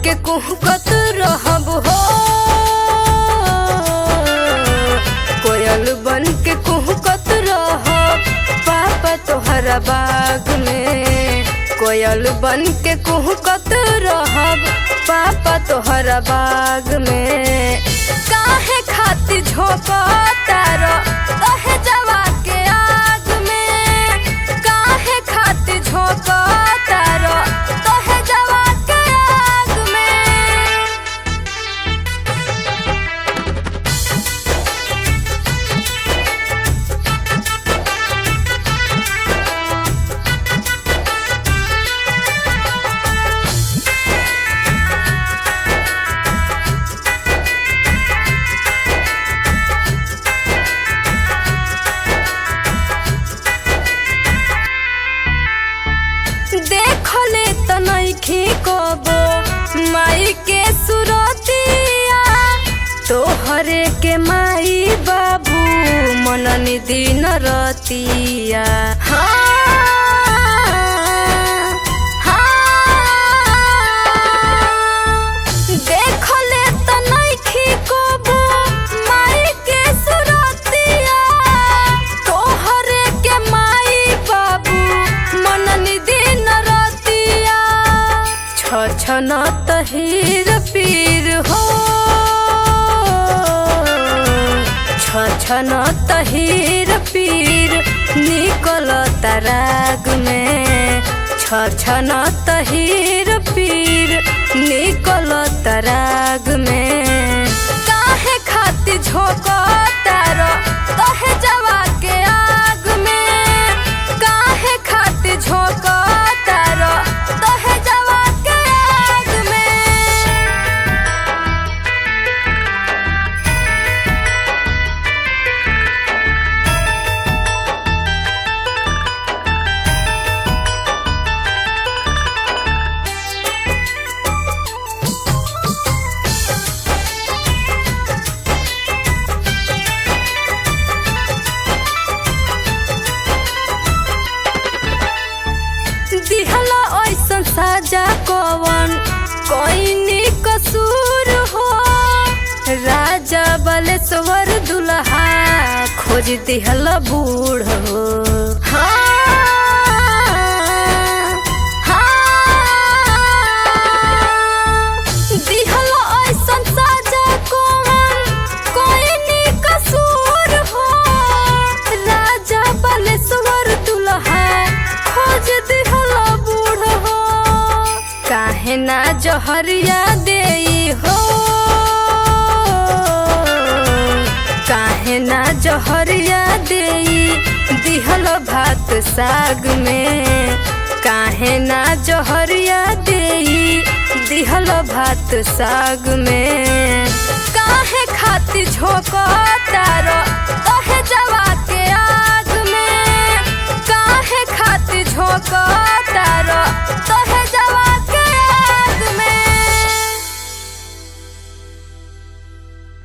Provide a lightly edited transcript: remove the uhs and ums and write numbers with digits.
के कुहकत रहब हो, कोयल बन के कुहकत रहब पापा तोहरा बाग में। कोयल बन के कुहकत रहब पापा तोहरा बाग में। काहे खातिर झोंकतार तोहे जवा के आग में, काहे खातिर झोंकतार तोहे जवा के आग में। देखले त नइखे कबो माई के सुरतिया, तोहरे के माई बाबू मननी दिन रतिया। देखले त नइखे कबो माई के सुरतिया, तोहरे के माई बाबू मननी दिन रतिया। छछन तहीर पीर हो, छछन तहीर पीर निकल तराग में। छछन तहीर पीर निकल तराग में। काहे खातिर झोंकतार तोहे जवा के आग में, काहे खातिर झोंकतार तोहे जवा के आग में। दिहला ऐसन साजा कवन कोइनी कसूर हो, राजा बालेश्वर दुल्हा खोज दिहला बूढ़ हो। दिहला ऐसन साजा कवन कोइनी कसूर हो, राजा बालेश्वर दुल्हा खोज दिहला बूढ़ हो। काहे ना जहरिया देई हो, काहे ना जहरिया देई दिहल भात साग में। काहे ना जहरिया देई दिहल भात साग में। काहे खातिर झोंकतार तोहे जवा के आग में, काहे खातिर झोंकतार तोहे